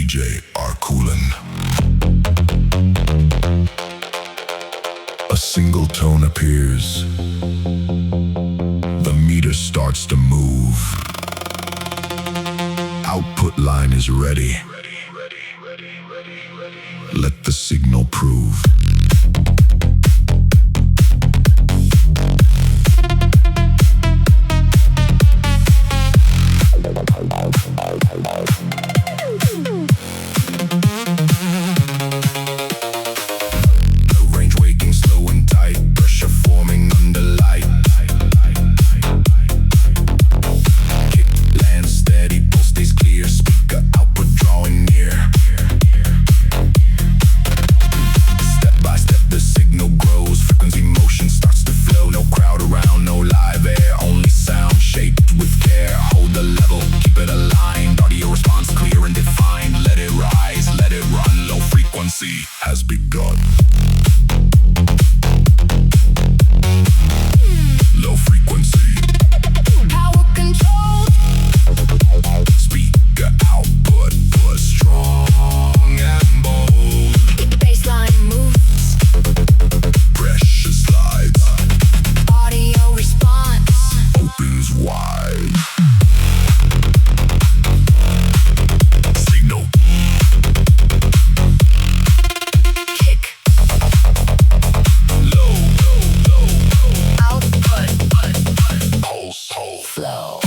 DJ ARKULEN. A single tone appears. The meter starts to move. Output line is ready. Let the signal prove. Has begun. Low frequency. Power control. Speaker output was strong and bold. Baseline moves. Pressure slides. Audio response. Opens wide. Signal. Flow.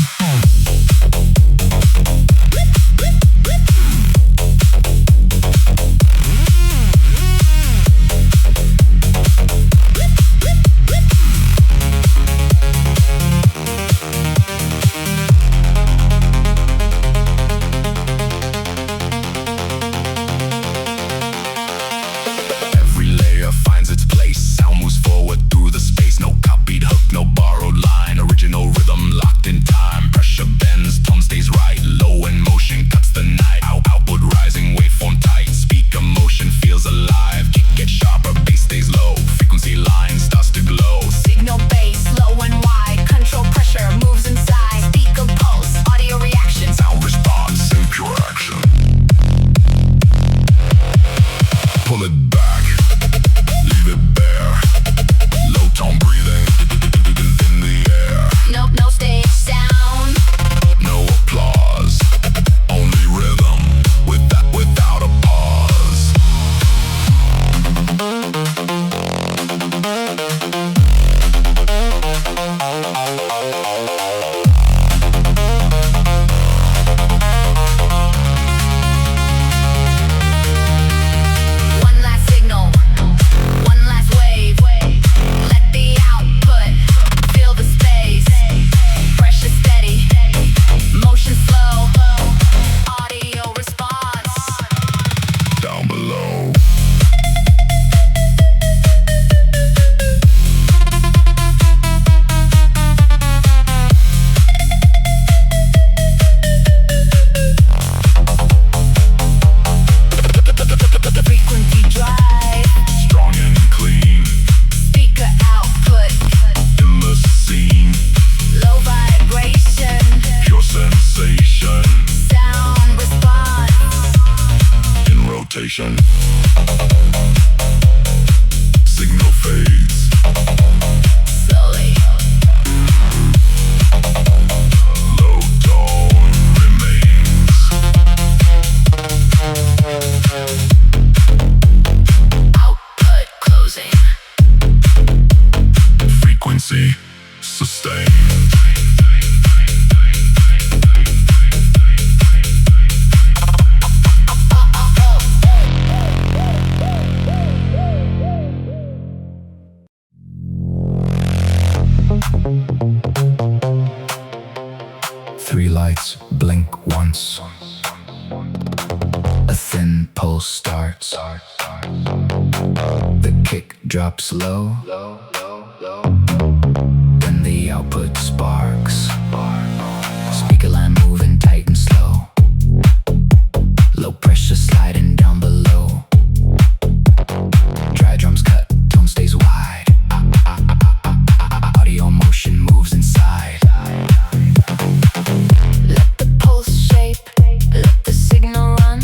Every layer finds its place. Sound moves forward through the space. No copied hook, no borrowed line. Original rhythm locked in time. Pressure bends, tone stays right. Low in motion cuts the night. Output rising, waveform tight. Speaker motion feels alive. Kick gets sharper, bass stays low. Frequency line starts to glow. Signal bass, low and wide. Control pressure moves inside. Speaker pulse, audio reaction. Sound response in pure action. Pull it back, leave it bare. Low tone breathing in the air. No stage sound. No applause, only rhythm without a pause. One last signal. One last wave. Let the output fill the space. Pressure steady. Motion slow. Audio response. Down below. Frequency drive. Strong and clean, Speaker output. in the scene. Low vibration. Pure sensation, Sound response. in rotation. Signal fades, Slowly. low tone remains. Output closing. Frequency sustained. Three lights blink once. A thin pulse starts. The kick drops low. Then the output sparks. Speaker line moving tight and slow. Low pressure sliding down below. Dry drums cut, tone stays wide. Audio motion moves inside. Let the pulse shape. Let the signal run.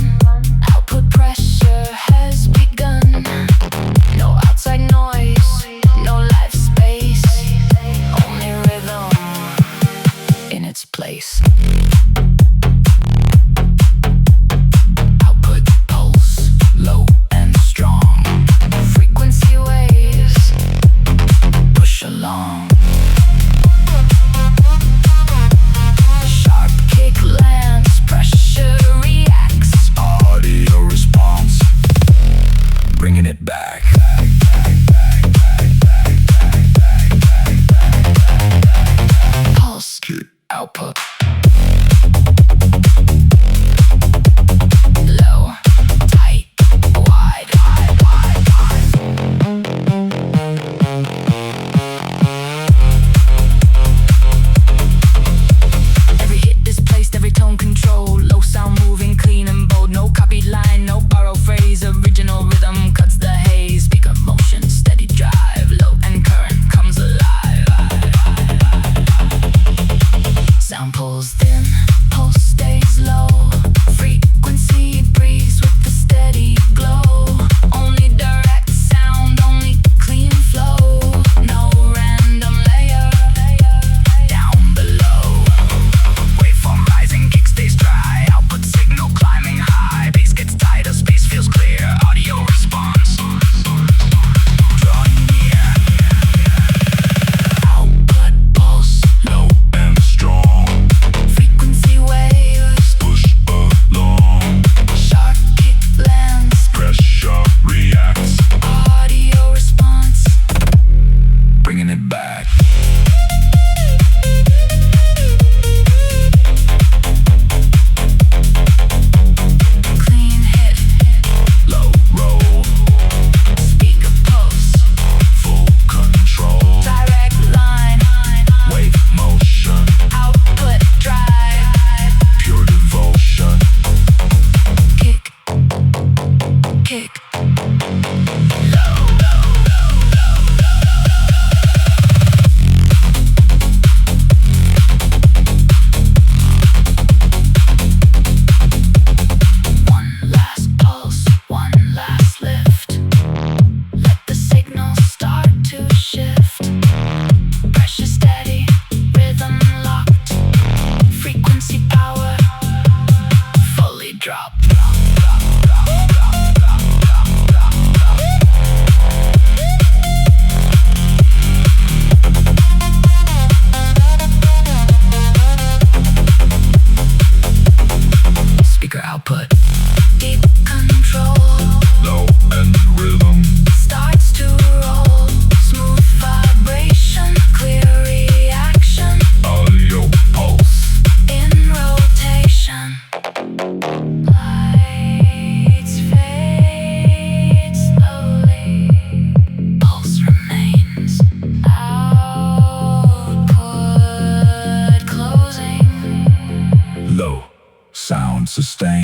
sustain.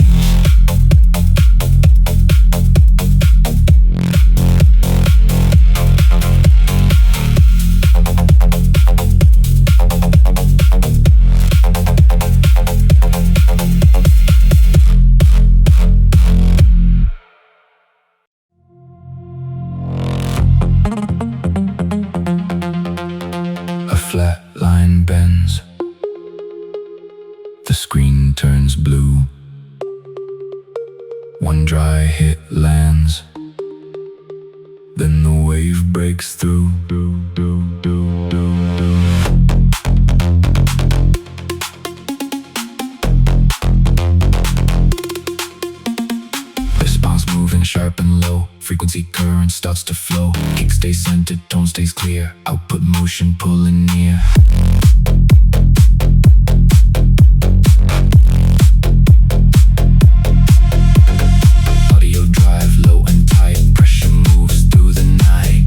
A flat line bends, the screen turns blue. One dry hit lands, then the wave breaks through. Response moving sharp and low, frequency current starts to flow. Kick stays centered, tone stays clear, output motion pulling near. Audio drive low and tight, pressure moves through the night.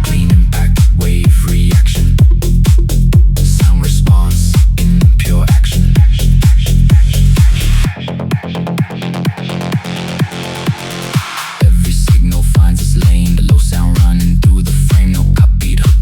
Clean impact, wave reaction, sound response in pure action. Every signal finds its lane, the low sound running through the frame. No cut beat, hook,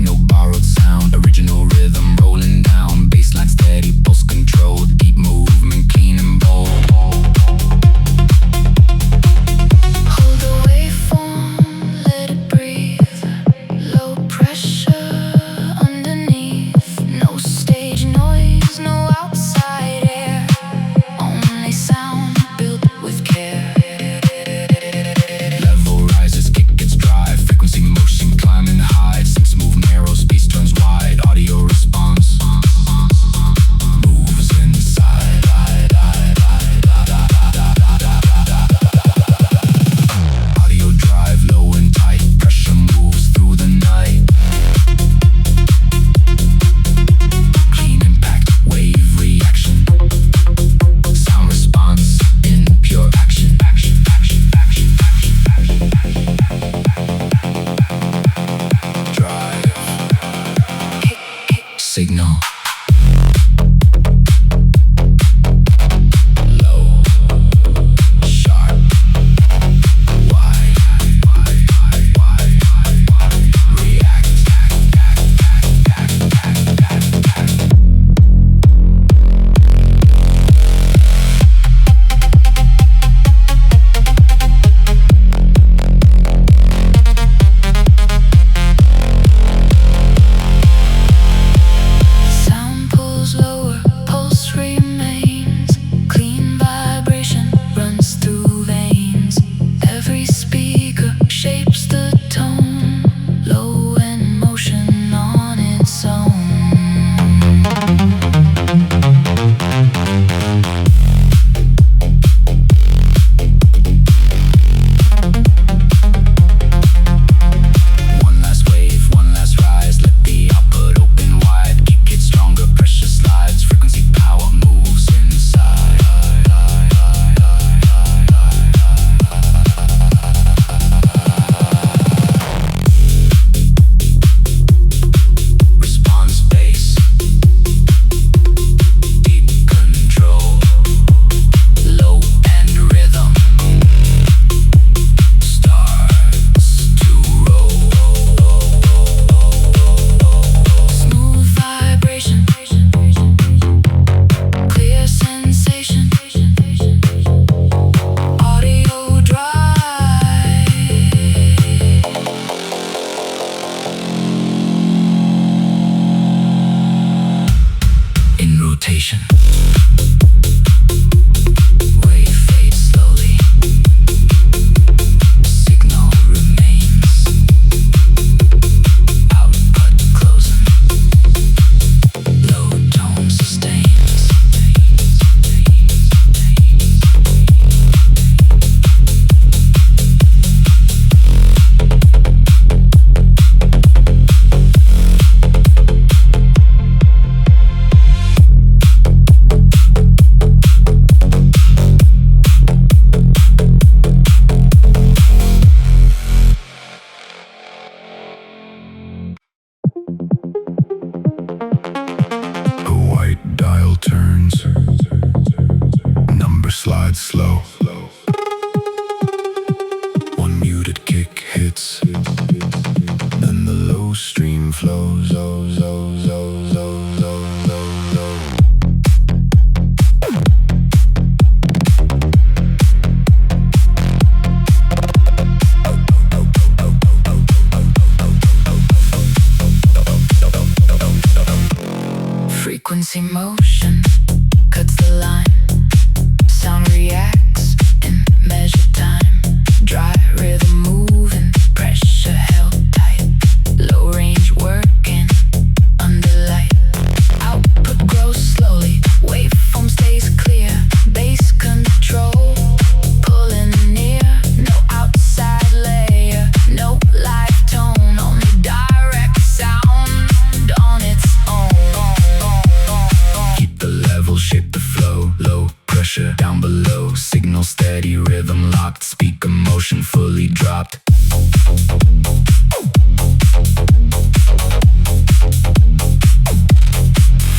locked, speaker motion fully dropped.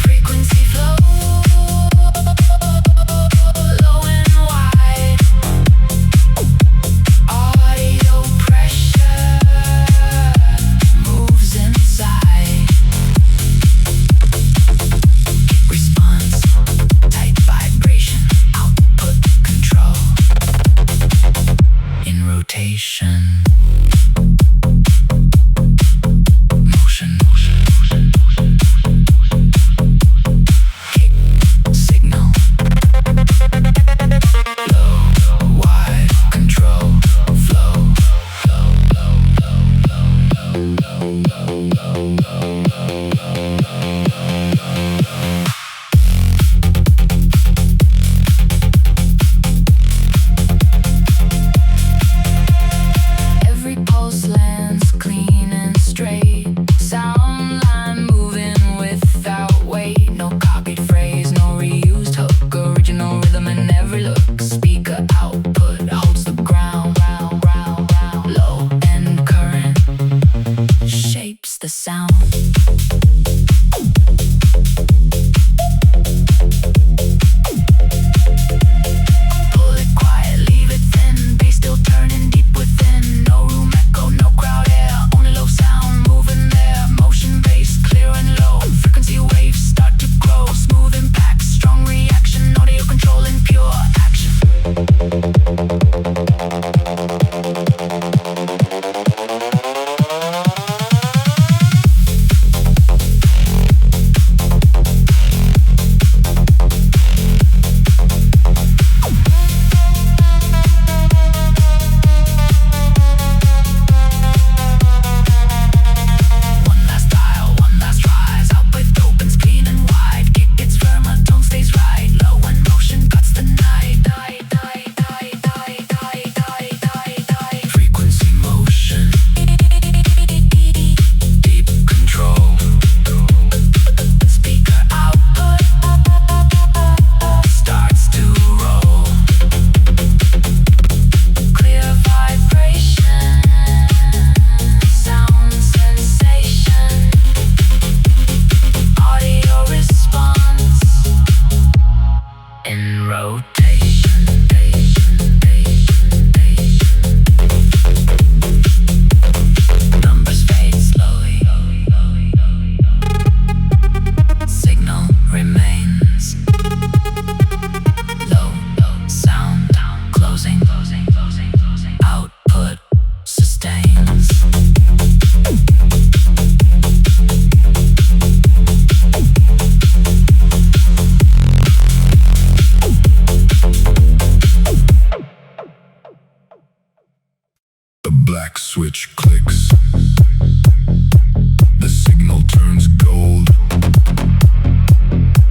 Frequency flow, low and wide. Audio pressure moves inside. Kick response, tight vibration, output control. In rotation. The sound. Pull it quiet, leave it thin. Bass still turning deep within. No room echo, no crowd air. Only low sound moving there. Motion bass clear and low. Frequency waves start to grow. Smooth impact, strong reaction. Audio control in pure action. Black switch clicks. The signal turns gold.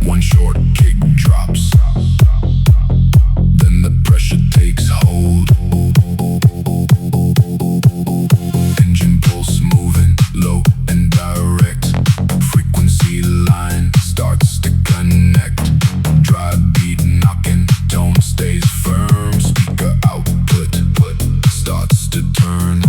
One short kick drops. Then the pressure takes hold. Engine pulse moving low and direct. Frequency line starts to connect. Dry beat knocking, tone stays firm. Speaker output starts to turn.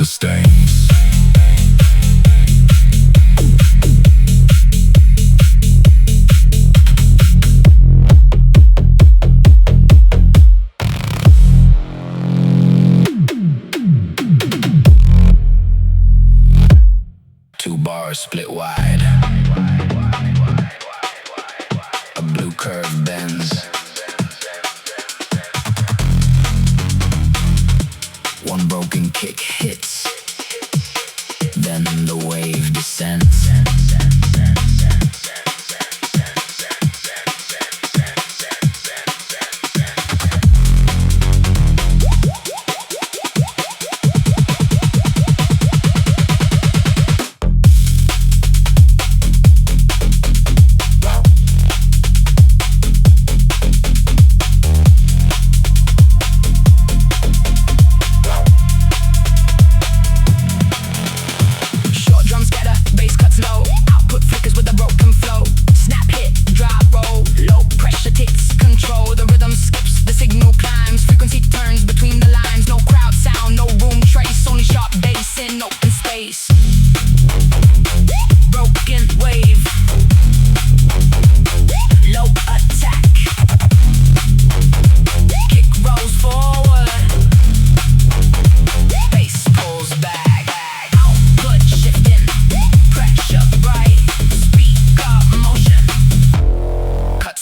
sustains. Two bars split wide. A blue curve bends. One broken kick hits. Then the wave descends.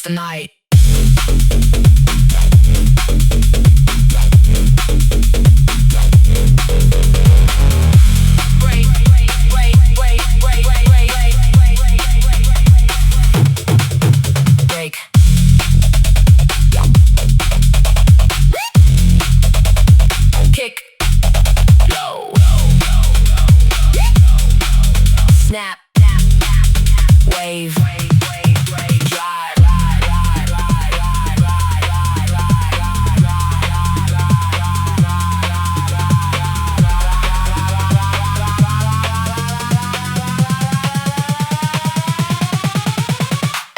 Night. Break. Kick. Low. Snap. Wave. Drive.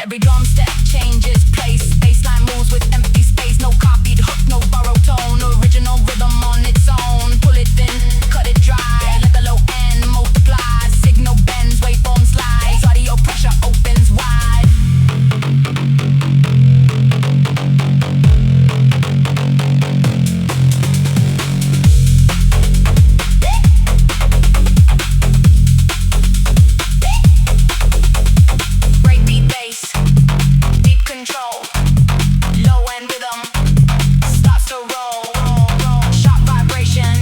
Every drum step changes place. Bassline moves with empty space. No copied hook, no borrowed tone. Original rhythm on its own. Pull it thin, cut it dry. Let the low end multiply. Signal bends, waveform slides. Audio pressure opens wide. Breakbeat bass, deep control, low end rhythm starts to roll. Sharp vibration,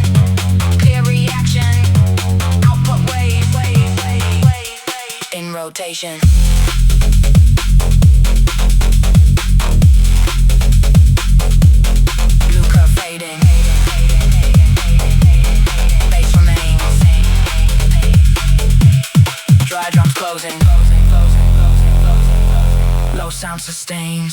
clear reaction, output wave in rotation. Blue curve fading, bass remains. Dry drums closing. Low sound sustains.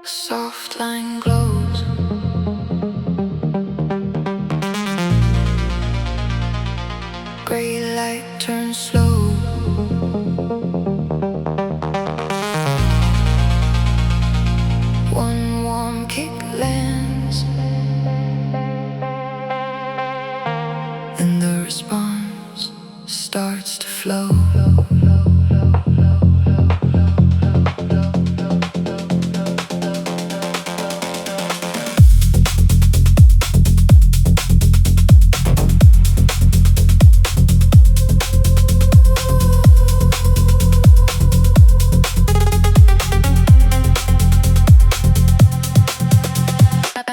Soft line glows. Gray light turns slow. One warm kick lands, and the response starts to flow.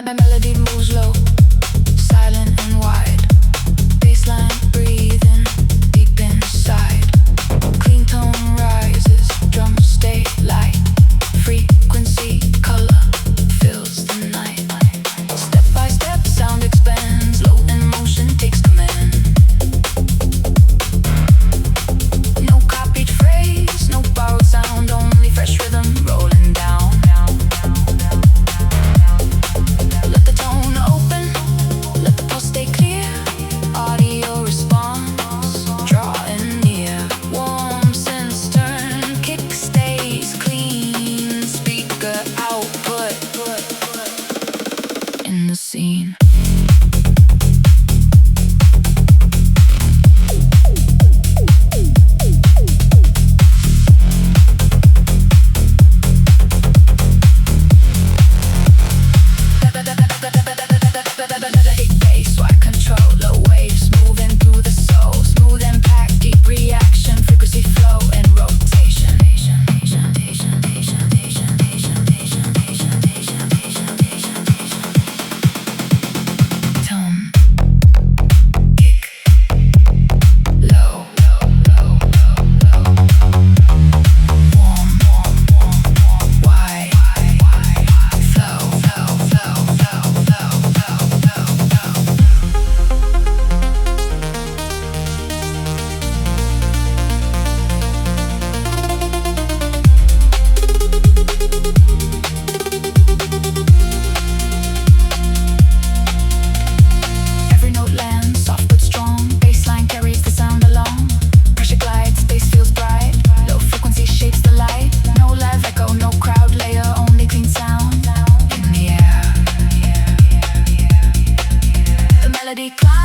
Melody moves low, silent and wide. Bassline breathing deep inside.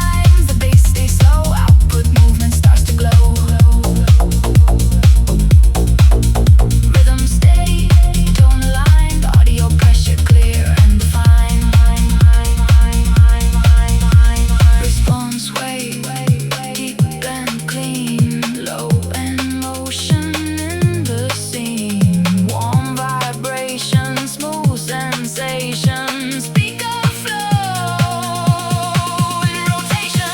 times the bass stays slow, output movement starts to glow. Rhythm steady, tone aligned, audio pressure clear and defined. Response wave, deep and clean, low and motion in the scene. Warm vibrations, smooth sensations, speaker flow in rotation.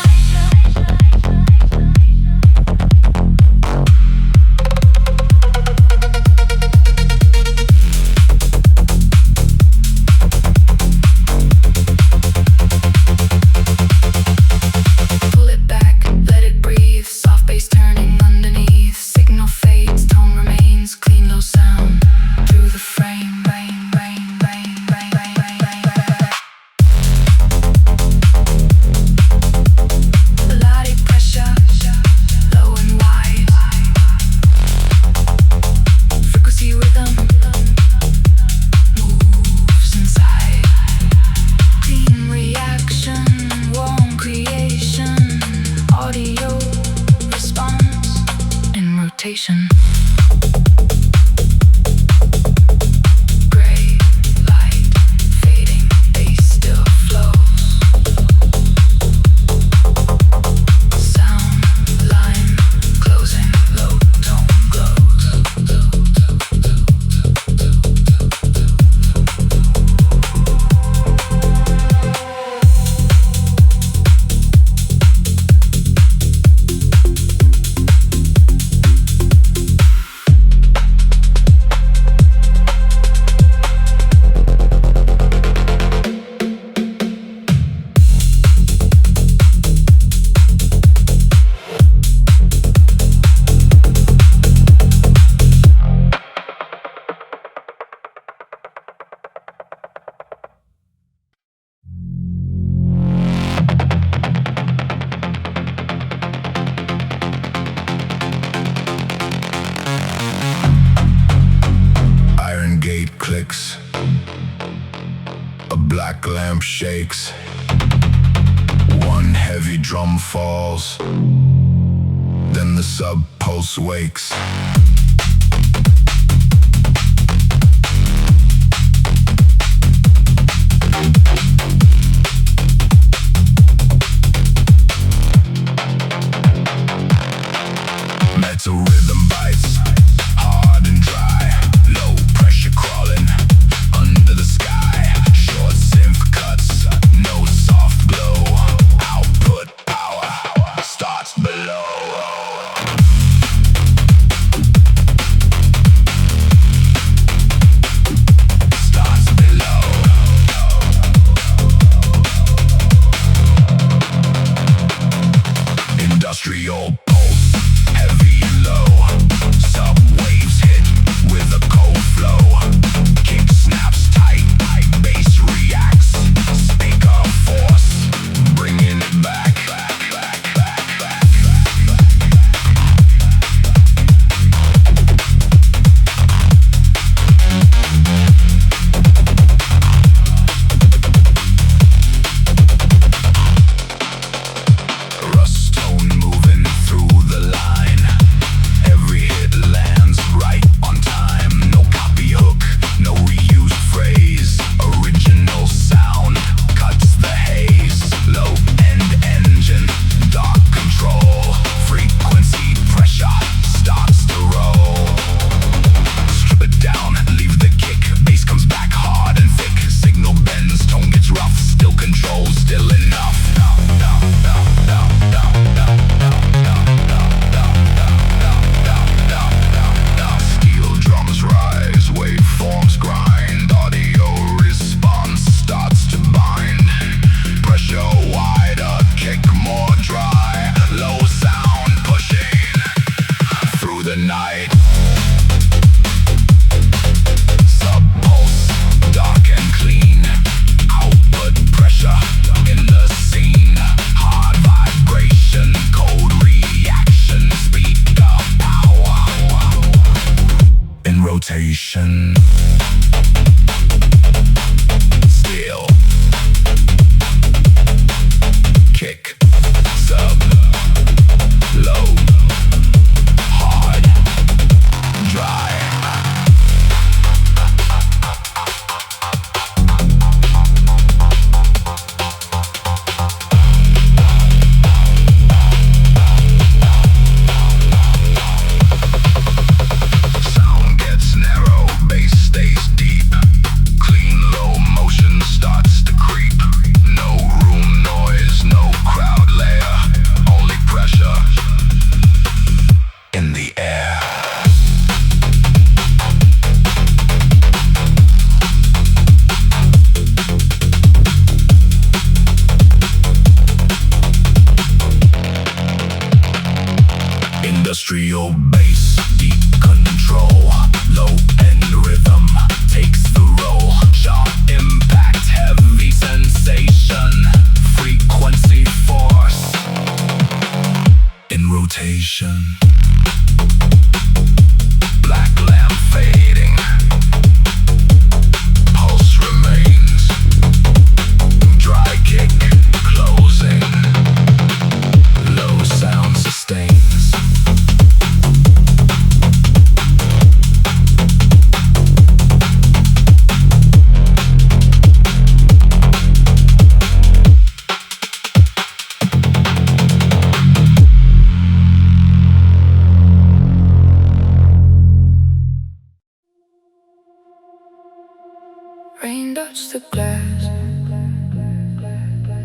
Pull it back, let it breathe. Soft bass turning underneath. Signal fades, tone remains. Clean, low sound through the frame. Bang, bang, bang, bang, bang, bang, bang, bang. Melodic pressure, low and wide. Frequency rhythm moves inside. Clean reaction, warm creation, audio response in rotation. Gray light fading, bass still flows. Sound line closing, low tone glows. Iron gate clicks, a black lamp shakes, one heavy drum falls, then the sub-pulse wakes. Metal rhythm bites, hard and dry, low pressure crawling under the sky. Short synth cuts, no soft glow. Output power starts below. Starts below. Industrial pulse, heavy and low. Subwaves hit with a cold flow. Kick snaps tight, bass reacts. Speaker force, bringing it back, back, back, back, back, back. Rust tone moving through the line. Every hit lands right on time. No copy hook, no reused phrase. Original sound cuts the haze. Low end engine, dark control. Frequency pressure starts to roll. Strip it down, leave the kick. Bass comes back hard and thick. Signal bends, tone gets rough. Still control, still enough. Steel drums rise, waveforms grind. Audio response starts to bind. Pressure wider, kick more dry. Low sound pushing through the night. Sub-pulse, dark and clean. Output pressure in the scene. Hard vibration, cold reaction. Speaker power in rotation. Still kick. Sub, low, hard, dry. Sound gets narrow, bass stays deep. Clean low motion starts to creep. No room noise, no crowd layer. Only pressure in the air. Industrial bass, deep control. Low end rhythm takes the role. Sharp impact, heavy sensation. Frequency force in rotation. Black lamp fading. Pulse remains. Dry kick closing. Low sound sustains. Rain dots the glass,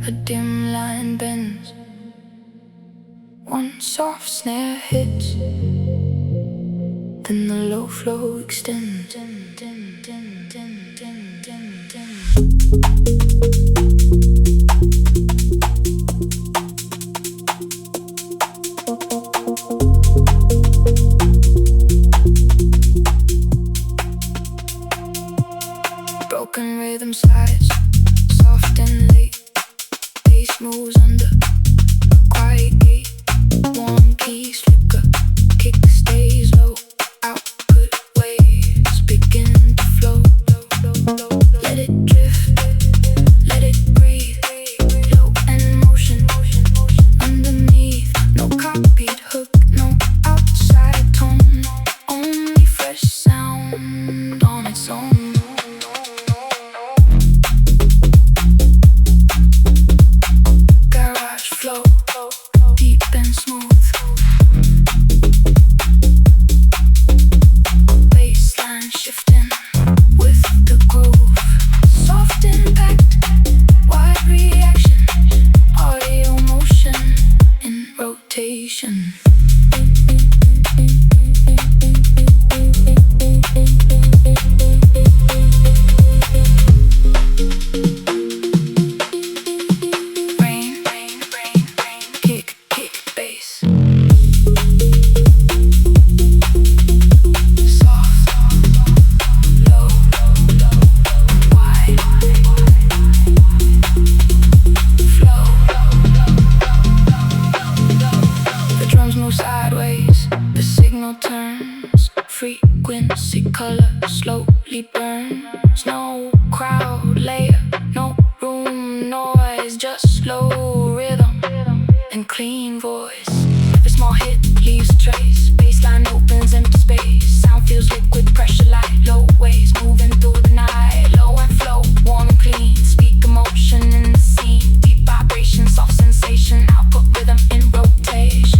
a dim line bends. One soft snare hits, then the low flow extends. Broken rhythm slides, soft and late. Bass moves under a quiet gate. Warm keys flicker, kick stays low. Output waves begin to flow. Let it drift, let it breathe. Low and motion underneath. No copied hook, no outside tone. Only fresh sound on its own. Flow, deep and smooth. Bassline shifting with the groove. Soft impact, wide reaction. Audio motion in rotation. Turns, frequency color slowly burns. No crowd layer, no room noise, just slow rhythm and clean voice. Every small hit leaves a trace. Bassline opens empty space. Sound feels liquid, pressure light, low waves moving through the night. Low and flow, warm and clean. Speak emotion in the scene. Deep vibration, soft sensation. Output rhythm in rotation.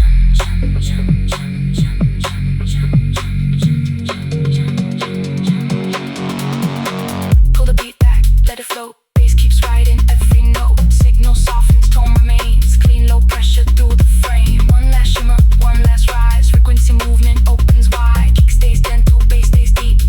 Pull the beat back, let it flow. Bass keeps riding every note. Signal softens, tone remains. Clean low pressure through the frame. One last shimmer, one last rise. Frequency movement opens wide. Kick stays gentle, bass stays deep.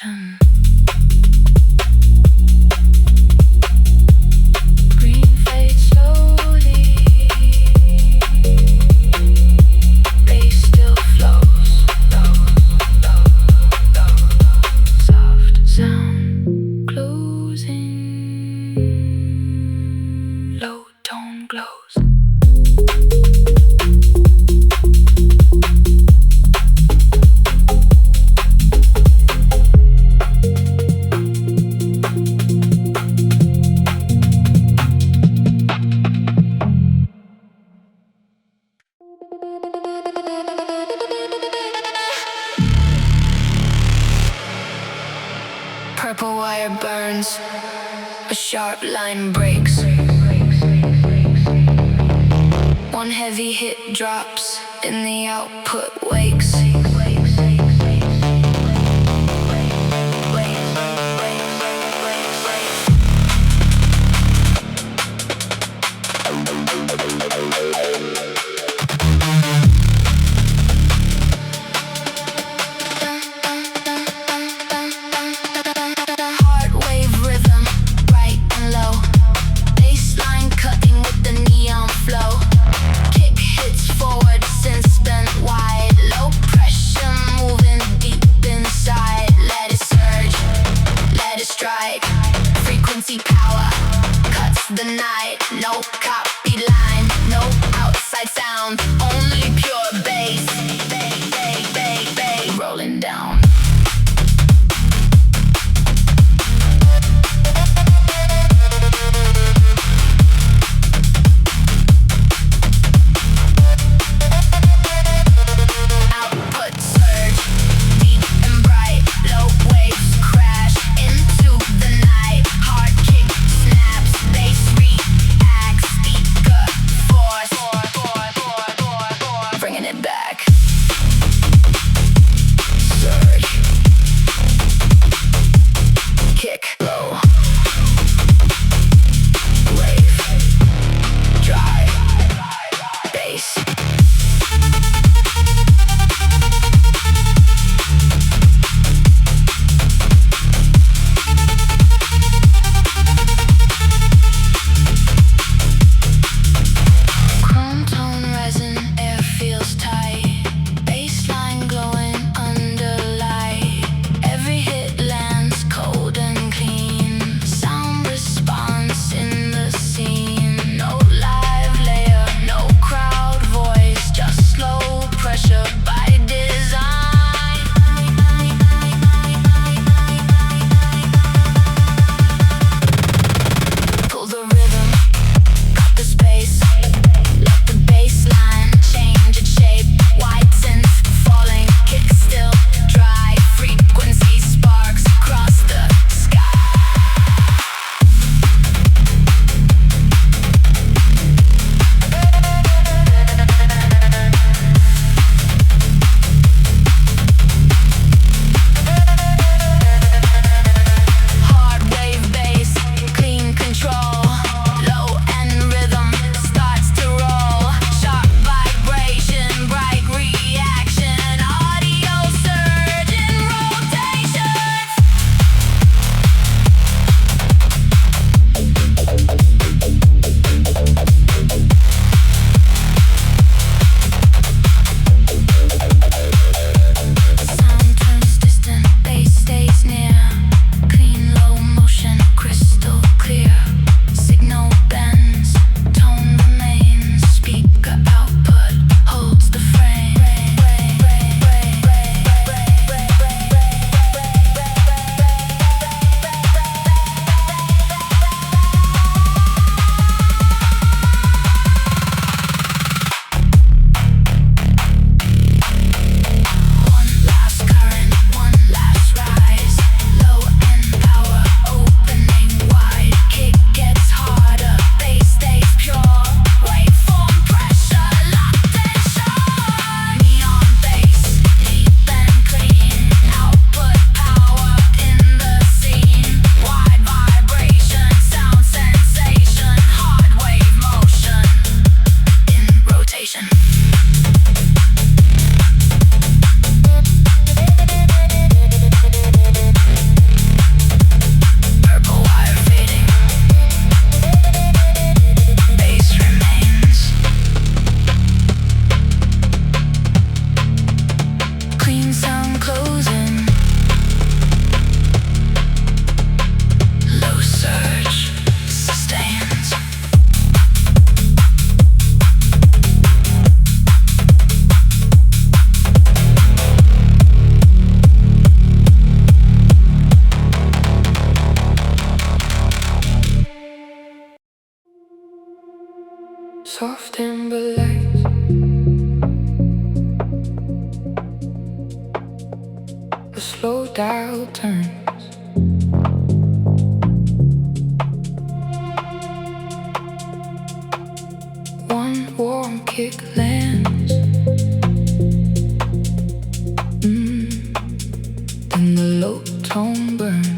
motion. Green fades slowly. Bass still flows. Soft sound closing. Low tone glows. Purple wire burns, a sharp line breaks. One heavy hit drops, and the output wakes. Hardwave rhythm, bright and low. Bassline cutting with the neon flow. Kick hits forward, synths bent wide. Low pressure. wild turns. One warm kick lands, then the low tone burns.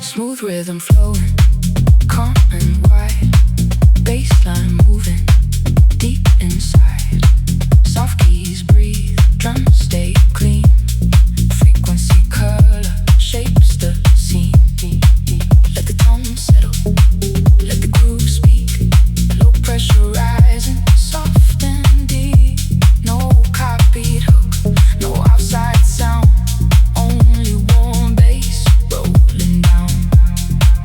Smooth rhythm flowing, calm and wide, bassline moving deep inside. Soft keys breathe, drums stay clean. Frequency color shapes the scene. Let the tone settle, let the groove speak. Low pressure rising, soft and deep. No copied hook, no outside sound. Only warm bass rolling down.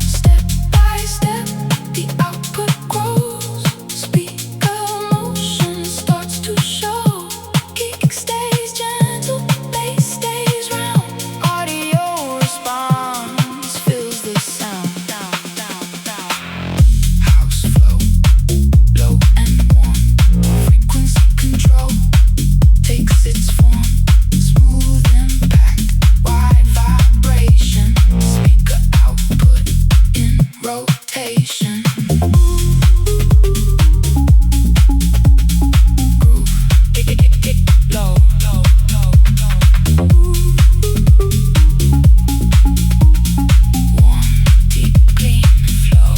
Step by step, the output grows. Speaker motion starts to show. Kick stays gentle, bass stays round. Audio response fills the sound. House flow, low and warm. Frequency control takes its form. Smooth impact, wide vibration. Speaker output in rotation. Groove, kick, low. Warm, deep, clean flow.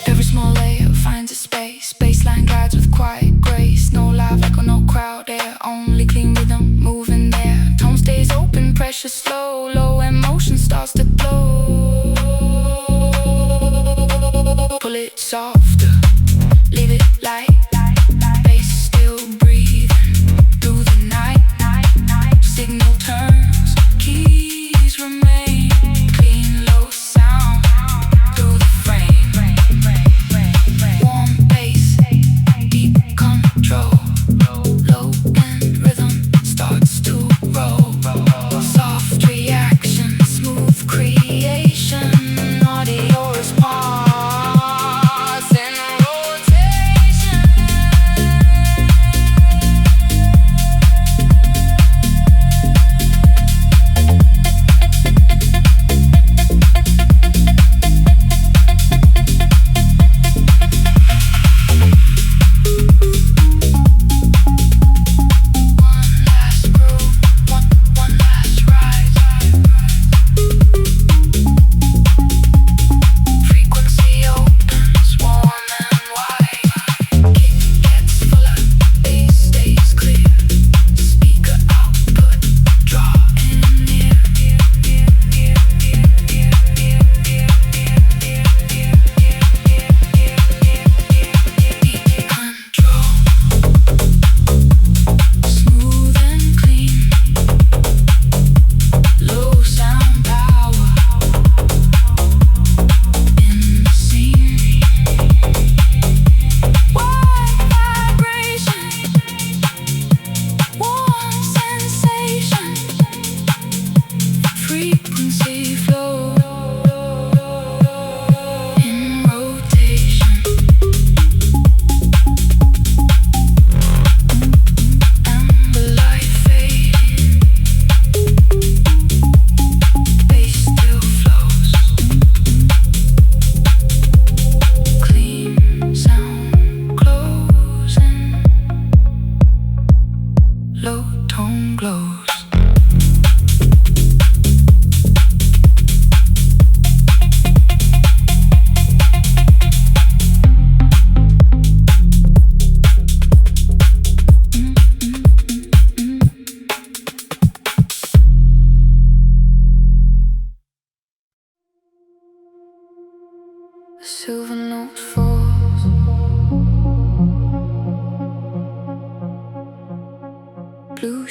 Every small layer finds a space. Baseline glides with quiet grace. No live echo, no crowd air. Only clean rhythm moving there. Tone stays open, pressure slow. Low emotion starts to glow. Pull it softer, leave it light. Bass still breathing through the night. Signal turns, keys remain. Clean low sound through the frame. Warm bass, deep control. Low end rhythm starts to roll. Soft reaction, smooth creation.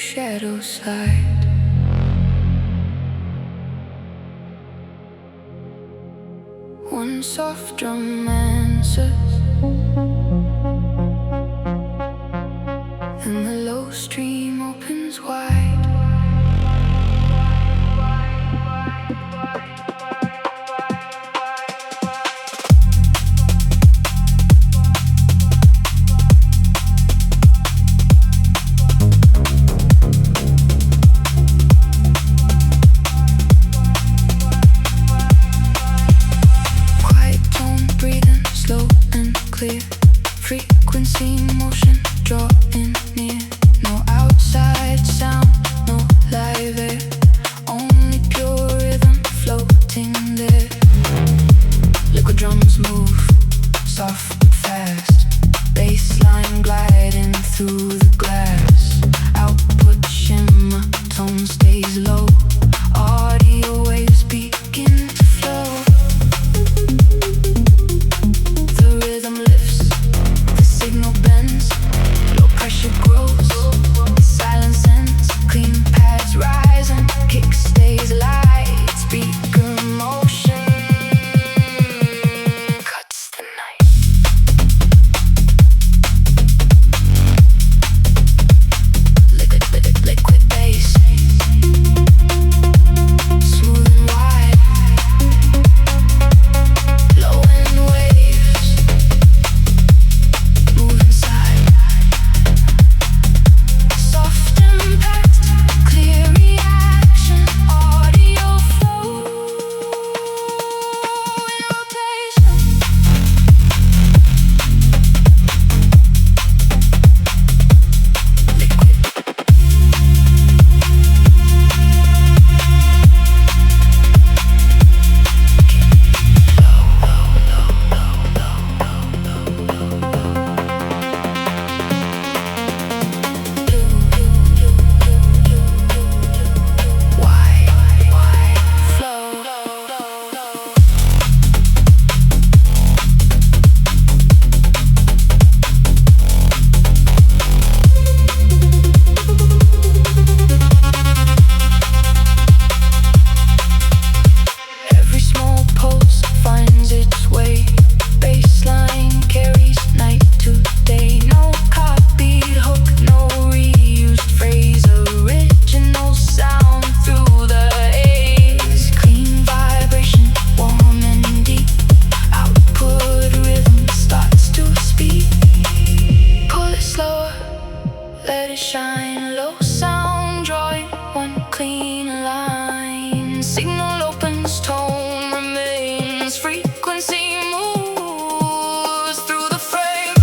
shadows slide. One soft drum answers, and the low stream opens wide. Frequency motion drawing near. No outside sound, no live air, only pure rhythm floating there. Liquid drums move, soft but fast. Bassline gliding through the glass. Output shimmer, tone stays low. Audio waves begin to flow. The rhythm lifts, the signal bends, low pressure grows, silence ends, clean pads rise and kick stays light. Speaker motion cuts the night. Liquid bass, smooth and wide, low end waves move inside. Soft impact, clear reaction, audio flow in rotation. Every small pulse finds its way. Bassline carries night to day. No copied hook, no reused phrase. Original sound through the haze. Clean vibration, warm and deep. Output rhythm starts to speak. Pull it slower, let it shine. Low sound drawing one clean line. Signal opens, tone remains. Frequency moves through the frame.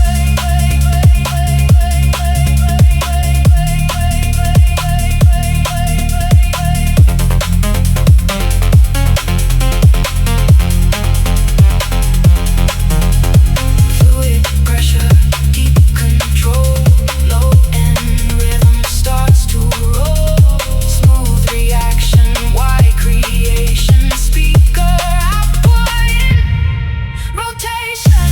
Fluid pressure, deep control. Low end rhythm starts to roll. Smooth reaction, wide creation. Speaker output in rotation.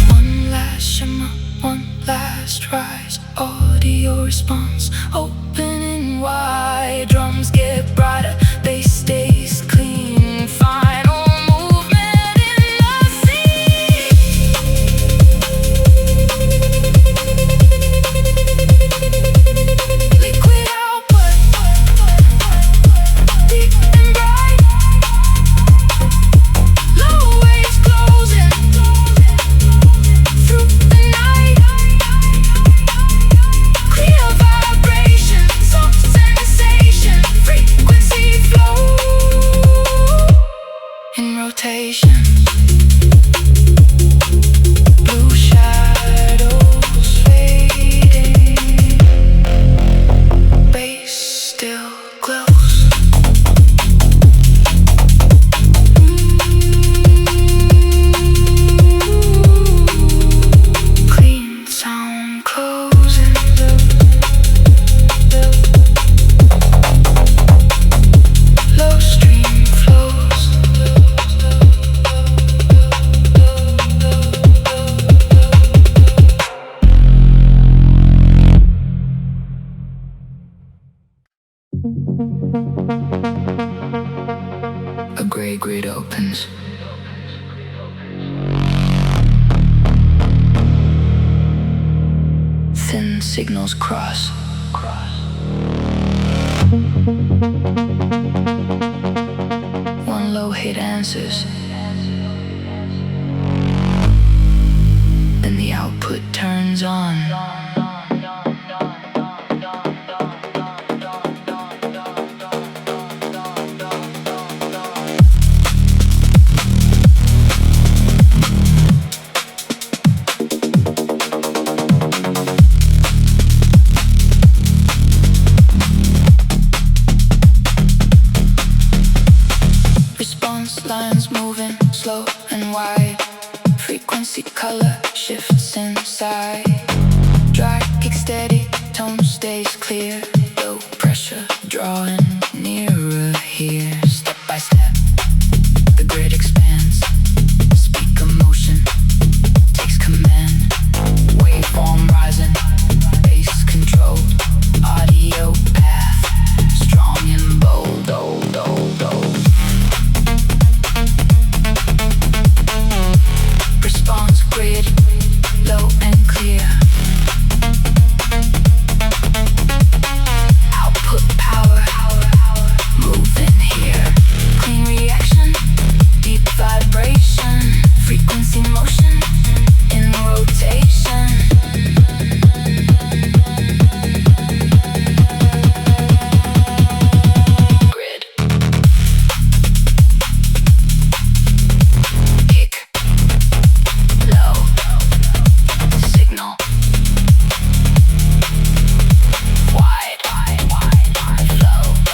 One last shimmer, one last rise. Audio response, opening wide. Drums get brighter, bass stays clean. Final movement in the scene. Liquid output, deep and bright. Low waves closing through the night. Clear vibration, soft sensation, frequency opens. Thin signals cross. One low hit answers. Then the output turns on. Response lines moving slow and wide. Frequency color shifts inside. Dry kick steady, tone stays clear. Low pressure drawing nearer here. Step by step, the grid expands. Speaker motion takes command. Waveform rising, bass control. Audio path, strong and bold. Response grid, low and clear. Output power, moving here. Clean reaction, deep vibration. Frequency motion, in rotation. Grid. Kick. Low. Signal. Wide. Flow.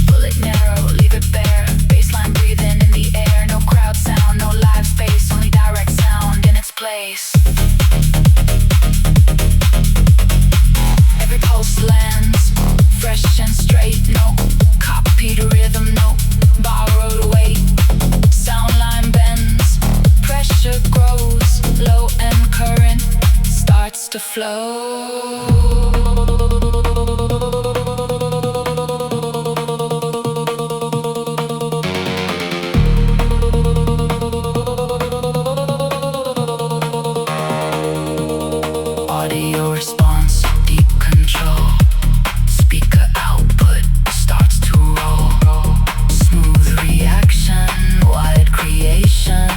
Pull it narrow, leave it bare. Baseline breathing in the air. No crowd sound, no live space, only direct sound in its place. Every pulse lands, fresh and straight. No copied rhythm, no borrowed weight. Sound line bends, pressure grows. Low and current starts to flow. Audio response, deep control. Speaker output starts to roll. Smooth reaction, wide creation.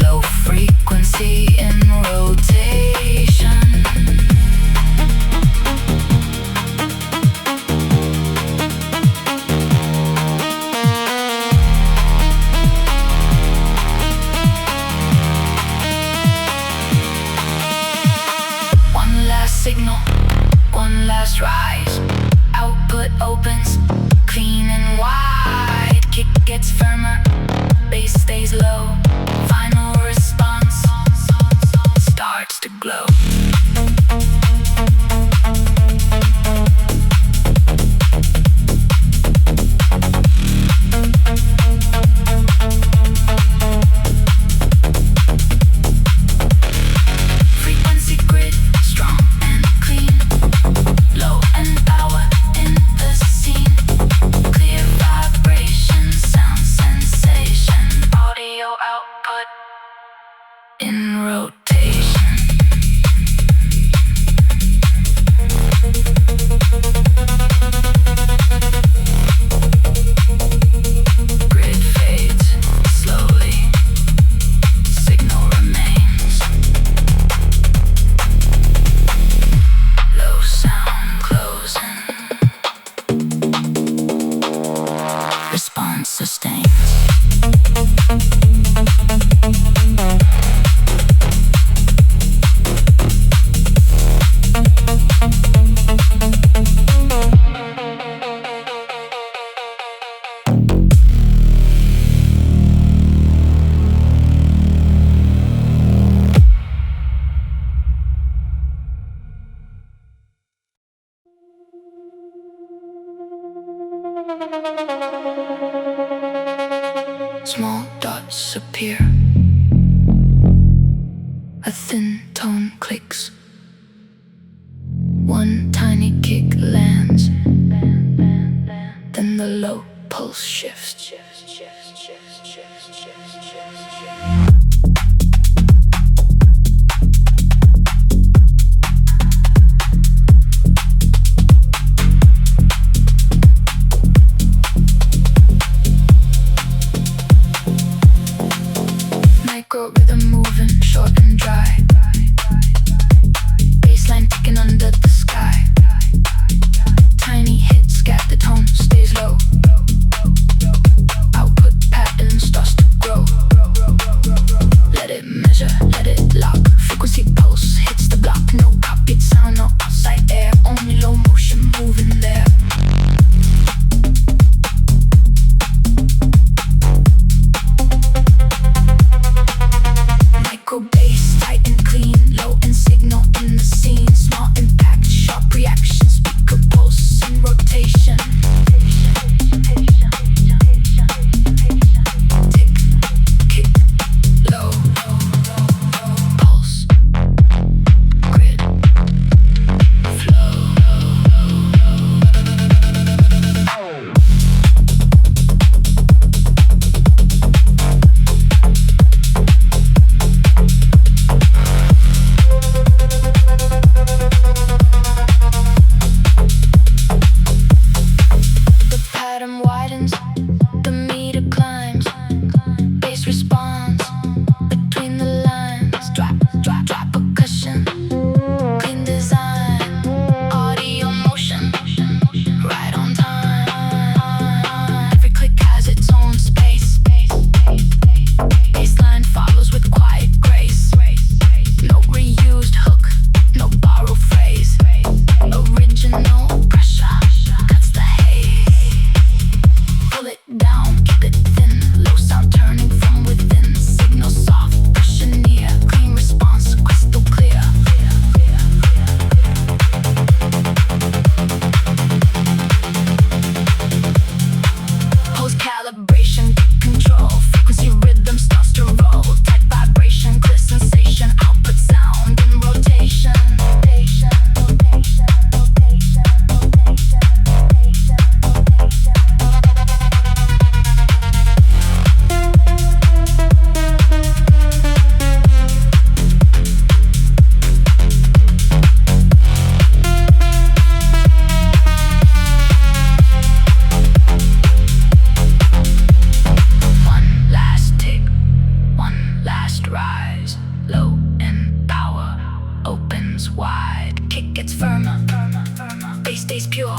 Low frequency in rotation. One last signal, one last rise. Output opens, clean and wide. Kick gets firmer, bass stays low. Final response starts to glow. Frequency grid, strong and clean. Low and power in the scene. Clear vibration, sound sensation. Audio output in rotation. Grid fades slowly. Signal remains. Low sound closing. Response sustains. Small disappear. A thin tone clicks. One tiny kick lands. Then the low pulse shifts. Micro rhythm moving, short and dry. Bassline ticking under the sky. Tiny hit, scat, the tone stays low. Output pattern starts to grow. Let it measure, let it lock. Frequency pulse hits the block. No copied sound, no outside air. Only low motion moving there. Micro bass, tight and clean. Low and signal in the scene. Small impact, sharp reaction. Speaker pulse in rotation. Tick, kick, low, pulse, grid, flow. The pattern widens, the meter climbs. Bass responds between the lines. Drop, drop, drop percussion. Clean design, audio motion. Right on time. Every click has its own space. Bassline follows with quiet grace. No reused hook, no borrowed phrase. Original pressure cuts the haze. Pull it down, keep it thin. Low sound turning from within. Signal soft, pressure near. Clean response, crystal clear. Post calibration, good control. Frequency rhythm starts to roll. Tight vibration, clear sensation. Output sound in rotation. One last tick, one last rise. Low end power opens wide. Kick gets firmer, bass stays pure.